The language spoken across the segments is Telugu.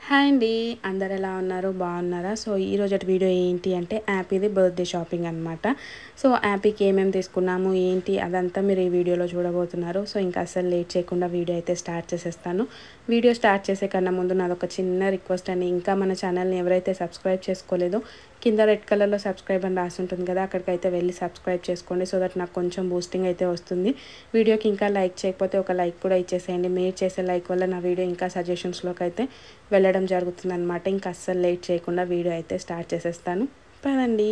హాయ్ అండి, అందరు ఎలా ఉన్నారు? బాగున్నారా? సో ఈరోజు వీడియో ఏంటి అంటే యాపీది బర్త్డే షాపింగ్ అనమాట. సో యాపీకి ఏమేమి తీసుకున్నాము ఏంటి అదంతా మీరు ఈ వీడియోలో చూడబోతున్నారు. సో ఇంకా అసలు లేట్ చేయకుండా వీడియో అయితే స్టార్ట్ చేసేస్తాను. వీడియో స్టార్ట్ చేసే కన్నా ముందు నాదొక చిన్న రిక్వెస్ట్ అండి. ఇంకా మన ఛానల్ని ఎవరైతే సబ్స్క్రైబ్ చేసుకోలేదో కింద రెడ్ కలర్లో సబ్స్క్రైబ్ అని రాసి ఉంటుంది కదా, అక్కడికైతే వెళ్ళి సబ్స్క్రైబ్ చేసుకోండి. సో దట్ నాకు కొంచెం బూస్టింగ్ అయితే వస్తుంది. వీడియోకి ఇంకా లైక్ చేయకపోతే ఒక లైక్ కూడా ఇచ్చేసేయండి. మీరు చేసే లైక్ వల్ల నా వీడియో ఇంకా సజెషన్స్లోకి అయితే వెళ్ళడం జరుగుతుంది అనమాట. ఇంకా అస్సలు లేట్ చేయకుండా వీడియో అయితే స్టార్ట్ చేసేస్తాను. పదండి.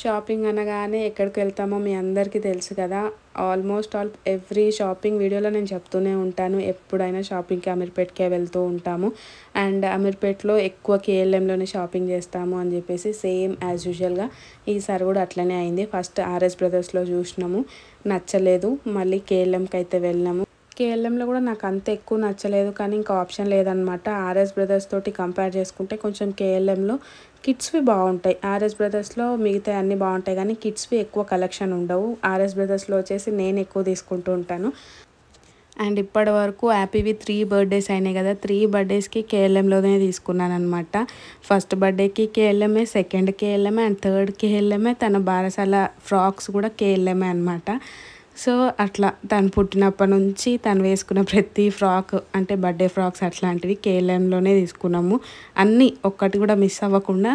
షాపింగ్ అనగానే ఎక్కడికి వెళ్తామో మీ అందరికీ తెలుసు కదా. ఆల్మోస్ట్ ఆల్ ఎవ్రీ షాపింగ్ వీడియోలో నేను చెప్తూనే ఉంటాను. ఎప్పుడైనా షాపింగ్కి అమీర్పేట్కే వెళ్తూ ఉంటాము. అండ్ అమీర్పేట్లో ఎక్కువ కేఎల్ఎంలోనే షాపింగ్ చేస్తాము అని చెప్పేసి సేమ్ యాజ్ యూజువల్గా ఈసారి కూడా అట్లనే అయింది. ఫస్ట్ ఆర్ఎస్ బ్రదర్స్లో చూసినాము, నచ్చలేదు. మళ్ళీ కేఎల్ఎంకి అయితే వెళ్ళినాము. కేఎల్ఎంలో కూడా నాకు అంత ఎక్కువ నచ్చలేదు, కానీ ఇంకా ఆప్షన్ లేదనమాట. ఆర్ఎస్ బ్రదర్స్ తోటి కంపేర్ చేసుకుంటే కొంచెం కేఎల్ఎంలో కిడ్స్వి బాగుంటాయి. ఆర్ఎస్ బ్రదర్స్లో మిగతా అన్నీ బాగుంటాయి, కానీ కిడ్స్వి ఎక్కువ కలెక్షన్ ఉండవు. ఆర్ఎస్ బ్రదర్స్లో వచ్చేసి నేను ఎక్కువ తీసుకుంటూ ఉంటాను. అండ్ ఇప్పటి వరకు హ్యాపీవి 3 బర్త్డేస్ అయినాయి కదా. 3 బర్త్డేస్కి కేఎల్ఎంలోనే తీసుకున్నాను అనమాట. ఫస్ట్ బర్త్డేకి కేఎల్ఎంఏ, సెకండ్ కేఎల్ఎంఏ అండ్ థర్డ్ కేఎల్ఎంఏ. తన బారసాల ఫ్రాక్స్ కూడా కేఎల్ఎంఏ అనమాట. సో అట్లా తను పుట్టినప్పటి నుంచి తను వేసుకున్న ప్రతి ఫ్రాక్ అంటే బర్త్డే ఫ్రాక్స్ అట్లాంటివి కేఎల్ఎంలోనే తీసుకున్నాము. అన్నీ ఒక్కటి కూడా మిస్ అవ్వకుండా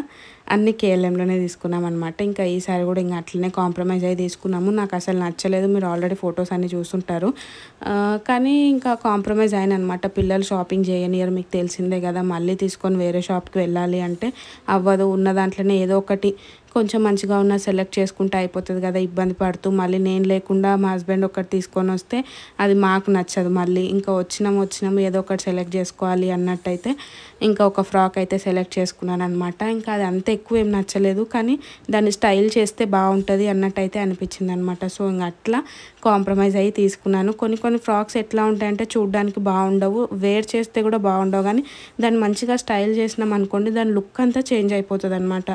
అన్నీ కేఎల్ఎంలోనే తీసుకున్నాం అనమాట. ఇంకా ఈసారి కూడా ఇంకా అట్లనే కాంప్రమైజ్ అయ్యి తీసుకున్నాము. నాకు అసలు నచ్చలేదు, మీరు ఆల్రెడీ ఫొటోస్ అన్నీ చూస్తుంటారు. కానీ ఇంకా కాంప్రమైజ్ అయిన అనమాట. పిల్లలు షాపింగ్ చేయనియరు, మీకు తెలిసిందే కదా. మళ్ళీ తీసుకొని వేరే షాప్కి వెళ్ళాలి అంటే అవ్వదు. ఉన్న దాంట్లోనే ఏదో ఒకటి కొంచెం మంచిగా ఉన్న సెలెక్ట్ చేసుకుంటే అయిపోతుంది కదా. ఇబ్బంది పడుతూ మళ్ళీ నేను లేకుండా మా హస్బెండ్ ఒకటి తీసుకొని వస్తే అది మాకు నచ్చదు. మళ్ళీ ఇంకా వచ్చినాము ఏదో ఒకటి సెలెక్ట్ చేసుకోవాలి అన్నట్టయితే ఇంకా ఒక ఫ్రాక్ అయితే సెలెక్ట్ చేసుకున్నాను అనమాట. ఇంకా అది అంత ఎక్కువ ఏం నచ్చలేదు, కానీ దాన్ని స్టైల్ చేస్తే బాగుంటుంది అన్నట్టయితే అనిపించింది అనమాట. సో ఇంకా అట్లా కాంప్రమైజ్ అయ్యి తీసుకున్నాను. కొన్ని ఫ్రాక్స్ ఎట్లా ఉంటాయంటే చూడడానికి బాగుండవు, వేర్ చేస్తే కూడా బాగుండవు, కానీ దాన్ని మంచిగా స్టైల్ చేసినాం అనుకోండి దాని లుక్ అంతా చేంజ్ అయిపోతుంది అనమాట.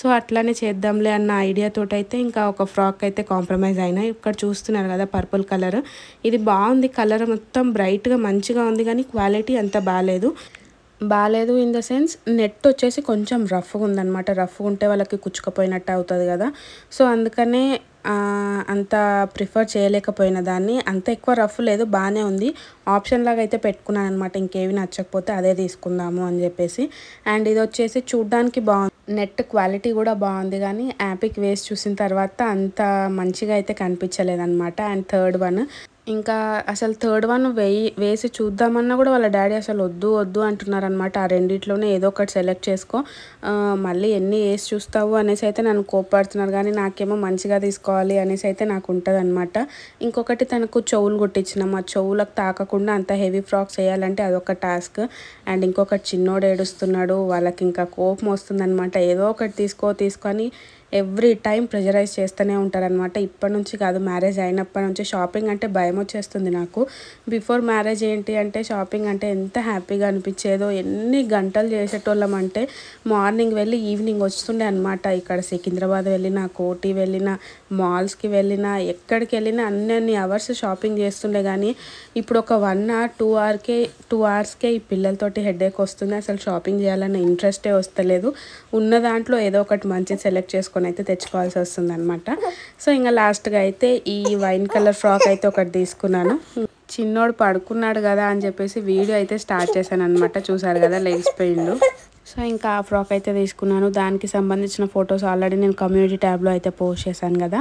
సో అట్లానే చేద్దాంలే అన్న ఐడియాతో అయితే ఇంకా ఒక ఫ్రాక్ అయితే కాంప్రమైజ్ అయినా. ఇక్కడ చూస్తున్నారు కదా పర్పుల్ కలర్, ఇది బాగుంది. కలర్ మొత్తం బ్రైట్గా మంచిగా ఉంది, కానీ క్వాలిటీ అంత బాగాలేదు ఇన్ ద సెన్స్ నెట్ వచ్చేసి కొంచెం రఫ్గా ఉందన్నమాట. రఫ్గా ఉంటే వాళ్ళకి కుచ్చుకపోయినట్టు అవుతుంది కదా. సో అందుకనే అంత ప్రిఫర్ చేయలేకపోయిన దాన్ని. అంత ఎక్కువ రఫ్ లేదు, బాగానే ఉంది. ఆప్షన్ లాగా అయితే పెట్టుకున్నాను అనమాట. ఇంకేవి నచ్చకపోతే అదే తీసుకుందాము అని చెప్పేసి. అండ్ ఇది వచ్చేసి చూడ్డానికి బాగుంది, నెట్ క్వాలిటీ కూడా బాగుంది, కానీ యాపిక్ వేసి చూసిన తర్వాత అంత మంచిగా అయితే కనిపించలేదన్నమాట. అండ్ థర్డ్ వన్ ఇంకా అసలు థర్డ్ వన్ వేసి చూద్దామన్నా కూడా వాళ్ళ డాడీ అసలు వద్దు అంటున్నారు అనమాట. ఆ రెండిట్లోనే ఏదో ఒకటి సెలెక్ట్ చేసుకో, మళ్ళీ ఎన్ని వేసి చూస్తావు అనేసి అయితే నన్ను కోప్పడుతున్నారు. కానీ నాకేమో మంచిగా తీసుకోవాలి అనేసి అయితే నాకు ఉంటుంది అనమాట. ఇంకొకటి తనకు చెవులు కుట్టించినాం, ఆ చెవులకు తాకకుండా అంత హెవీ ఫ్రాక్స్ వేయాలంటే అదొక టాస్క్. అండ్ ఇంకొకటి చిన్నోడు ఏడుస్తున్నాడు, వాళ్ళకి ఇంకా కోపం వస్తుందన్నమాట. ఏదో ఒకటి తీసుకొని ఎవ్రీ టైం ప్రెజరైజ్ చేస్తూనే ఉంటారనమాట. ఇప్పటి నుంచి కాదు, మ్యారేజ్ అయినప్పటి నుంచి షాపింగ్ అంటే భయం వచ్చేస్తుంది నాకు. బిఫోర్ మ్యారేజ్ ఏంటి అంటే షాపింగ్ అంటే ఎంత హ్యాపీగా అనిపించేదో, ఎన్ని గంటలు చేసేటోళ్ళం అంటే మార్నింగ్ వెళ్ళి ఈవినింగ్ వస్తుండే అనమాట. ఇక్కడ సికింద్రాబాద్ వెళ్ళినా, కోటి వెళ్ళినా, మాల్స్కి వెళ్ళినా, ఎక్కడికి వెళ్ళినా అన్ని అవర్స్ షాపింగ్ చేస్తుండే. కానీ ఇప్పుడు ఒక 1 hour 2 hours ఈ పిల్లలతోటి హెడేక్ వస్తుంది. అసలు షాపింగ్ చేయాలన్న ఇంట్రెస్టే వస్తలేదు. ఉన్న దాంట్లో ఏదో ఒకటి మంచి సెలెక్ట్ చేసుకొని అయితే తెచ్చుకోవాల్సి వస్తుంది అనమాట. సో ఇంకా లాస్ట్గా అయితే ఈ వైన్ కలర్ ఫ్రాక్ అయితే ఒకటి తీసుకున్నాను. చిన్నోడు పడుకున్నాడు కదా అని చెప్పేసి వీడియో అయితే స్టార్ట్ చేశాను అనమాట. చూసారు కదా లెగిసిపోయిండు. సో ఇంకా ఆ ఫ్రాక్ అయితే తీసుకున్నాను. దానికి సంబంధించిన ఫొటోస్ ఆల్రెడీ నేను కమ్యూనిటీ ట్యాబ్లో అయితే పోస్ట్ చేశాను కదా.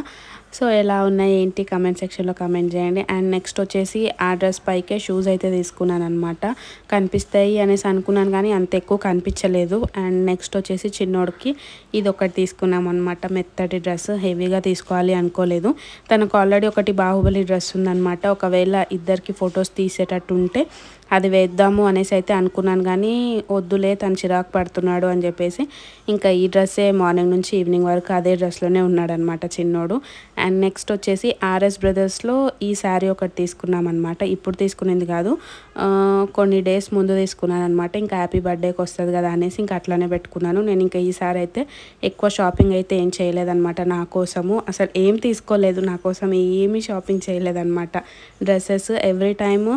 సో ఎలా ఉన్నాయి ఏంటి కమెంట్ సెక్షన్లో కమెంట్ చేయండి. అండ్ నెక్స్ట్ వచ్చేసి ఆ డ్రెస్ పైకే షూస్ అయితే తీసుకున్నాను అనమాట. కనిపిస్తాయి అనేసి అనుకున్నాను, కానీ అంత ఎక్కువ కనిపించలేదు. అండ్ నెక్స్ట్ వచ్చేసి చిన్నోడికి ఇది ఒకటి తీసుకున్నాం అనమాట. మెత్తటి డ్రెస్, హెవీగా తీసుకోవాలి అనుకోలేదు. తనకు ఆల్రెడీ ఒకటి బాహుబలి డ్రెస్ ఉందన్నమాట. ఒకవేళ ఇద్దరికి ఫొటోస్ తీసేటట్టు ఉంటే అది వేద్దాము అనేసి అయితే అనుకున్నాను, కానీ వద్దులే తను చిరాకు పడుతున్నాడు అని చెప్పేసి ఇంకా ఈ డ్రెస్సే మార్నింగ్ నుంచి ఈవినింగ్ వరకు అదే డ్రెస్లోనే ఉన్నాడనమాట చిన్నోడు. అండ్ నెక్స్ట్ వచ్చేసి ఆర్ఎస్ బ్రదర్స్లో ఈ శారీ ఒకటి తీసుకున్నాం అనమాట. ఇప్పుడు తీసుకునేది కాదు, కొన్ని డేస్ ముందు తీసుకున్నాను అనమాట. ఇంకా హ్యాపీ బర్త్డేకి వస్తుంది కదా అనేసి ఇంకా అట్లానే పెట్టుకున్నాను. నేను ఇంకా ఈసారి అయితే ఎక్కువ షాపింగ్ అయితే ఏం చేయలేదన్నమాట. నా కోసము అసలు ఏం తీసుకోలేదు, నా కోసం ఏమీ షాపింగ్ చేయలేదన్నమాట. డ్రెస్సెస్ ఎవ్రీ టైము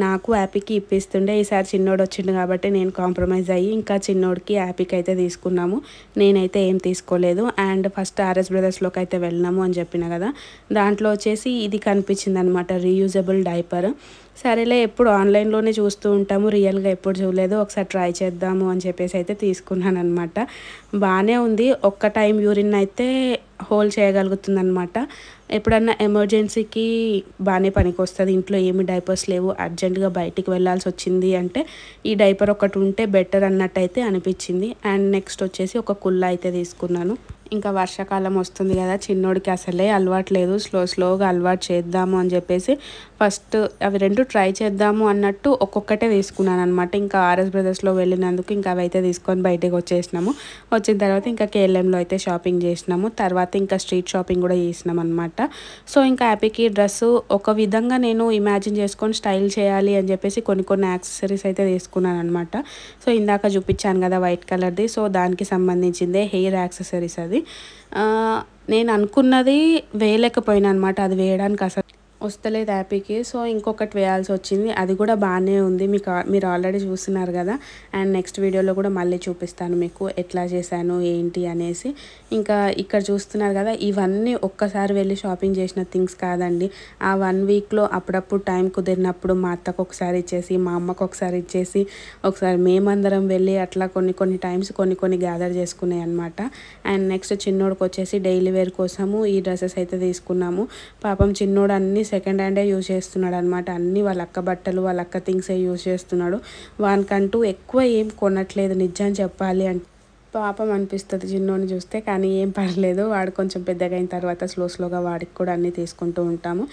నాకు యాపీకి ఇప్పిస్తుండే. ఈసారి చిన్నోడు వచ్చిండు కాబట్టి నేను కాంప్రమైజ్ అయ్యి ఇంకా చిన్నోడికి యాపీకి అయితే తీసుకున్నాము. నేనైతే ఏం తీసుకోలేదు. అండ్ ఫస్ట్ ఆర్ఎస్ బ్రదర్స్లోకి అయితే వెళ్ళినాము అని చెప్పిన కదా, దాంట్లో వచ్చేసి ఇది కనిపించింది అనమాట, రీయూజబుల్ డైపర్. సరేలే, ఎప్పుడు ఆన్లైన్లోనే చూస్తూ ఉంటాము, రియల్గా ఎప్పుడు చూడలేదు, ఒకసారి ట్రై చేద్దాము అని చెప్పేసి అయితే తీసుకున్నాను అనమాట. బాగానే ఉంది. ఒక్క టైం యూరిన్ అయితే హోల్డ్ చేయగలుగుతుంది అనమాట. ఎప్పుడన్నా ఎమర్జెన్సీకి బాగానే పనికి వస్తుంది. ఇంట్లో ఏమి డైపర్స్ లేవు, అర్జెంటుగా బయటికి వెళ్ళాల్సి వచ్చింది అంటే ఈ డైపర్ ఒకటి ఉంటే బెటర్ అన్నట్టయితే అనిపించింది. అండ్ నెక్స్ట్ వచ్చేసి ఒక కుల్లా అయితే తీసుకున్నాను. ఇంకా వర్షాకాలం వస్తుంది కదా, చిన్నోడికి అసలే అలవాటు లేదు, స్లోగా అలవాటు చేద్దాము అని చెప్పేసి ఫస్ట్ అవి రెండు ట్రై చేద్దాము అన్నట్టు ఒక్కొక్కటే తీసుకున్నాను అనమాట. ఇంకా ఆర్ఎస్ బ్రదర్స్లో వెళ్ళినందుకు ఇంకా అవి అయితే తీసుకొని బయటకు వచ్చేసినాము. వచ్చిన తర్వాత ఇంకా కేఎల్ఎంలో అయితే షాపింగ్ చేసినాము. తర్వాత ఇంకా స్ట్రీట్ షాపింగ్ కూడా చేసినాం అనమాట. సో ఇంకా హ్యాపీకి డ్రెస్సు ఒక విధంగా నేను ఇమాజిన్ చేసుకొని స్టైల్ చేయాలి అని చెప్పేసి కొన్ని యాక్సెసరీస్ అయితే తీసుకున్నాను అనమాట. సో ఇందాక చూపించాను కదా వైట్ కలర్ది, సో దానికి సంబంధించిందే హెయిర్ యాక్సెసరీస్. అది నేను అనుకున్నది వేయలేకపోయినా అనమాట, అది వేయడానికి అసలు వస్తలేదు హ్యాపీకి. సో ఇంకొకటి వేయాల్సి వచ్చింది, అది కూడా బాగానే ఉంది. మీరు ఆల్రెడీ చూస్తున్నారు కదా. అండ్ నెక్స్ట్ వీడియోలో కూడా మళ్ళీ చూపిస్తాను మీకు ఎట్లా చేశాను ఏంటి అనేసి. ఇంకా ఇక్కడ చూస్తున్నారు కదా, ఇవన్నీ ఒక్కసారి వెళ్ళి షాపింగ్ చేసిన థింగ్స్ కాదండి. ఆ 1 వీక్లో అప్పుడప్పుడు టైం కుదిరినప్పుడు మా అత్తకు ఒకసారి ఇచ్చేసి, మా అమ్మకు ఒకసారి ఇచ్చేసి, ఒకసారి మేమందరం వెళ్ళి అట్లా కొన్ని టైమ్స్ కొన్ని గ్యాదర్ చేసుకున్నాయి అనమాట. అండ్ నెక్స్ట్ చిన్నోడికి వచ్చేసి డైలీ వేర్ కోసము ఈ డ్రెస్సెస్ అయితే తీసుకున్నాము. పాపం చిన్నోడు అన్ని సెకండ్ హ్యాండే యూజ్ చేస్తున్నాడు అనమాట. అన్నీ వాళ్ళ అక్క బట్టలు, వాళ్ళ అక్క థింగ్సే యూజ్ చేస్తున్నాడు. వానికంటూ ఎక్కువ ఏం కొనట్లేదు నిజం చెప్పాలి అంటే. పాపం అనిపిస్తుంది చిన్నోని చూస్తే, కానీ ఏం పర్లేదు, వాడు కొంచెం పెద్దగా అయిన తర్వాత స్లోగా వాడికి కూడా అన్నీ తీసుకుంటూ ఉంటాము.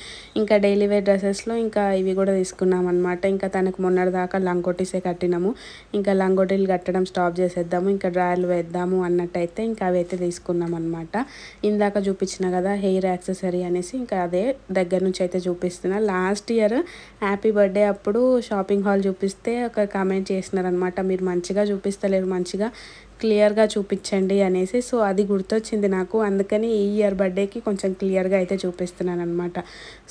ఇంకా డైలీ వేర్ డ్రెస్సెస్లో ఇంకా ఇవి కూడా తీసుకున్నాం అనమాట. ఇంకా తనకు మొన్నటిదాకా లంగోటీసే కట్టినాము, ఇంకా లంగోటీలు కట్టడం స్టాప్ చేసేద్దాము, ఇంకా డ్రాయర్లు వేద్దాము అన్నట్టయితే ఇంకా అవి అయితే తీసుకున్నాం అనమాట. ఇందాక చూపించిన కదా హెయిర్ యాక్సెసరీ అనేసి, ఇంకా అదే దగ్గర నుంచి అయితే చూపిస్తున్నా. లాస్ట్ ఇయర్ హ్యాపీ బర్త్డే అప్పుడు షాపింగ్ హాల్ చూపిస్తే ఒక కామెంట్ చేసినారనమాట, మీరు మంచిగా చూపిస్తలేరు, మంచిగా క్లియర్గా చూపించండి అనేసి. సో అది గుర్తొచ్చింది నాకు, అందుకని ఈ ఇయర్ బర్త్డేకి కొంచెం క్లియర్గా అయితే చూపిస్తున్నాను అనమాట.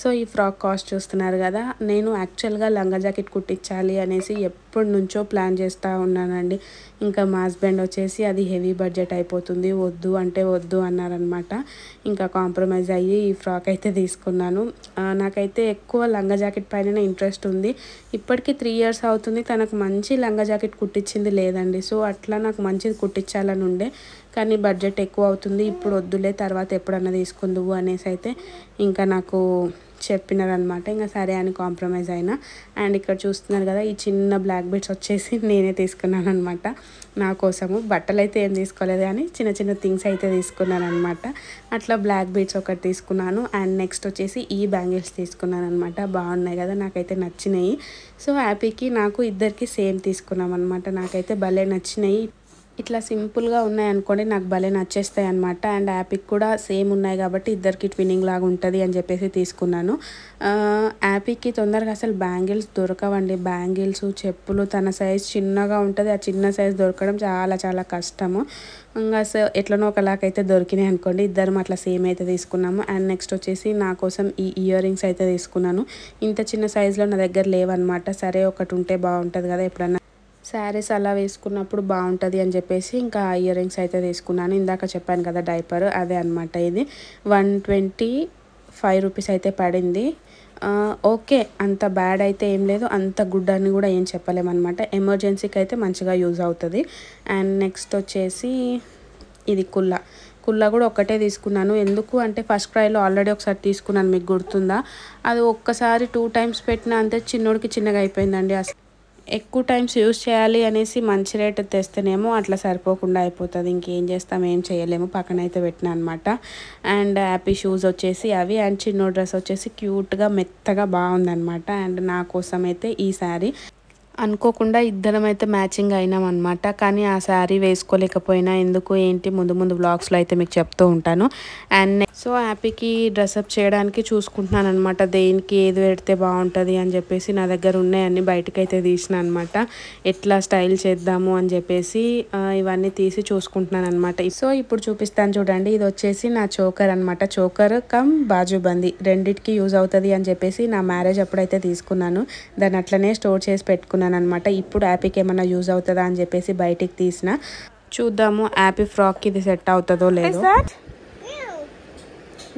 సో ఈ ఫ్రాక్ కాస్ట్ చూస్తున్నారు కదా, నేను యాక్చువల్గా లంగా జాకెట్ కుట్టించాలి అనేసి ఎప్పటి నుంచో ప్లాన్ చేస్తూ ఉన్నానండి. ఇంకా మా హస్బెండ్ వచ్చేసి అది హెవీ బడ్జెట్ అయిపోతుంది, వద్దు అంటే వద్దు అన్నారనమాట. ఇంకా కాంప్రమైజ్ అయ్యి ఈ ఫ్రాక్ అయితే తీసుకున్నాను. నాకైతే ఎక్కువ లంగా జాకెట్ పైన ఇంట్రెస్ట్ ఉంది. ఇప్పటికీ 3 years అవుతుంది తనకు మంచి లంగా జాకెట్ కుట్టించింది లేదండి. సో అట్లా నాకు మంచిది కుట్టించాలని ఉండే, కానీ బడ్జెట్ ఎక్కువ అవుతుంది, ఇప్పుడు వద్దులే, తర్వాత ఎప్పుడన్నా తీసుకుందువు అనేసి అయితే ఇంకా నాకు చెప్పినారనమాట. ఇంకా సరే అని కాంప్రమైజ్ అయినా. అండ్ ఇక్కడ చూస్తున్నారు కదా, ఈ చిన్న బ్లాక్ బీడ్స్ వచ్చేసి నేనే తీసుకున్నాను అనమాట నా కోసము. బట్టలు అయితే ఏం తీసుకోలేదు, కానీ చిన్న థింగ్స్ అయితే తీసుకున్నాను అనమాట. అట్లా బ్లాక్ బీడ్స్ ఒకటి తీసుకున్నాను. అండ్ నెక్స్ట్ వచ్చేసి ఈ బ్యాంగిల్స్ తీసుకున్నాను అనమాట. బాగున్నాయి కదా, నాకైతే నచ్చినాయి. సో హ్యాపీకి నాకు ఇద్దరికి సేమ్ తీసుకున్నాం అనమాట. నాకైతే భలే నచ్చినాయి. ఇట్లా సింపుల్గా ఉన్నాయి అనుకోండి, నాకు భలే నచ్చేస్తాయి అనమాట. అండ్ యాపీకి కూడా సేమ్ ఉన్నాయి కాబట్టి ఇద్దరికి ట్విన్నింగ్ లాగా ఉంటుంది అని చెప్పేసి తీసుకున్నాను. యాపీకి తొందరగా అసలు బ్యాంగిల్స్ దొరకవండి. బ్యాంగిల్స్, చెప్పులు, తన సైజ్ చిన్నగా ఉంటుంది, ఆ చిన్న సైజ్ దొరకడం చాలా కష్టము. ఇంకా ఎట్లనో ఒకలాగైతే దొరికినాయి అనుకోండి. ఇద్దరం అట్లా సేమ్ అయితే తీసుకున్నాము. అండ్ నెక్స్ట్ వచ్చేసి నా కోసం ఈ ఇయర్ రింగ్స్ అయితే తీసుకున్నాను. ఇంత చిన్న సైజులో నా దగ్గర లేవన్నమాట. సరే ఒకటి ఉంటే బాగుంటుంది కదా, ఎప్పుడన్నా శారీస్ అలా వేసుకున్నప్పుడు బాగుంటుంది అని చెప్పేసి ఇంకా ఇయర్ రింగ్స్ అయితే తీసుకున్నాను. ఇందాక చెప్పాను కదా డైపర్, అదే అనమాట. ఇది 125 రూపీస్ అయితే పడింది. ఓకే, అంత బ్యాడ్ అయితే ఏం లేదు, అంత గుడ్ అని కూడా ఏం చెప్పలేమన్నమాట. ఎమర్జెన్సీకి అయితే మంచిగా యూజ్ అవుతుంది. అండ్ నెక్స్ట్ వచ్చేసి ఇది కుల్లా కూడా ఒక్కటే తీసుకున్నాను. ఎందుకు అంటే ఫస్ట్ క్రైలో ఆల్రెడీ ఒకసారి తీసుకున్నాను, మీకు గుర్తుందా? అది ఒక్కసారి 2 times పెట్టినా అంతే, చిన్నోడికి చిన్నగా అయిపోయిందండి. అసలు ఎక్కువ టైమ్స్ యూజ్ చేయాలి అనేసి మంచి రేట్ తెస్తేనేమో అట్లా సరిపోకుండా అయిపోతుంది. ఇంకేం చేస్తాం, ఏం చేయలేము, పక్కన అయితే పెట్టినా అనమాట. అండ్ హ్యాపీ షూస్ వచ్చేసి అవి. అండ్ చిన్న డ్రెస్ వచ్చేసి క్యూట్గా మెత్తగా బాగుందనమాట. అండ్ నా కోసం అయితే ఈ శారీ అనుకోకుండా ఇద్దరం అయితే మ్యాచింగ్ అయినాం అనమాట. కానీ ఆ శారీ వేసుకోలేకపోయినా ఎందుకు ఏంటి ముందు ముందు వ్లాగ్స్లో అయితే మీకు చెప్తూ ఉంటాను. అండ్ సో హ్యాపీకి డ్రెస్అప్ చేయడానికి చూసుకుంటున్నాను అనమాట. దేనికి ఏది పెడితే బాగుంటుంది అని చెప్పేసి నా దగ్గర ఉన్నాయన్నీ బయటకైతే తీసిన అనమాట. ఎట్లా స్టైల్ చేద్దాము అని చెప్పేసి ఇవన్నీ తీసి చూసుకుంటున్నాను అనమాట. సో ఇప్పుడు చూపిస్తాను చూడండి. ఇది వచ్చేసి నా చోకర్ అనమాట. చోకర్ కమ్ బాజుబందీ రెండిటికి యూజ్ అవుతుంది అని చెప్పేసి నా మ్యారేజ్ అప్పుడైతే తీసుకున్నాను. దాన్ని అట్లనే స్టోర్ చేసి పెట్టుకున్నాను అనమాట. ఇప్పుడు యాపీకి ఏమన్నా యూజ్ అవుతుందా అని చెప్పేసి బయటికి తీసిన. చూద్దాము యాపీ ఫ్రాక్కి ఇది సెట్ అవుతుందో లేదో.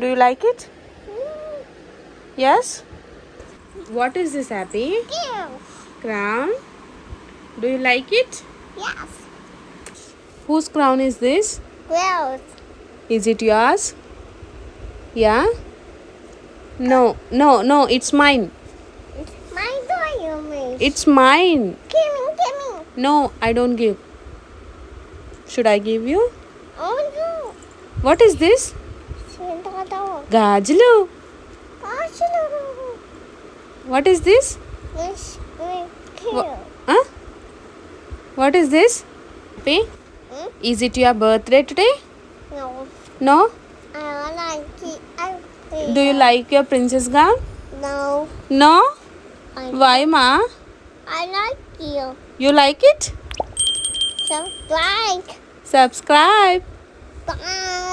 Do you like it? Yes. What is this, Happy? Crown. Do you like it? Yes. Whose crown is this? Clothes. Is it yours? Yeah. No. It's mine. It's my diamond. It's mine. Give me. No, I don't give. Should I give you? Oh no. What is this? గాజులు. What is this? What is this? Happy? Is it your birthday today? No? I like it. Do you like your princess gown? No. Why, ma? I like you. You like it? Subscribe. Subscribe. Bye.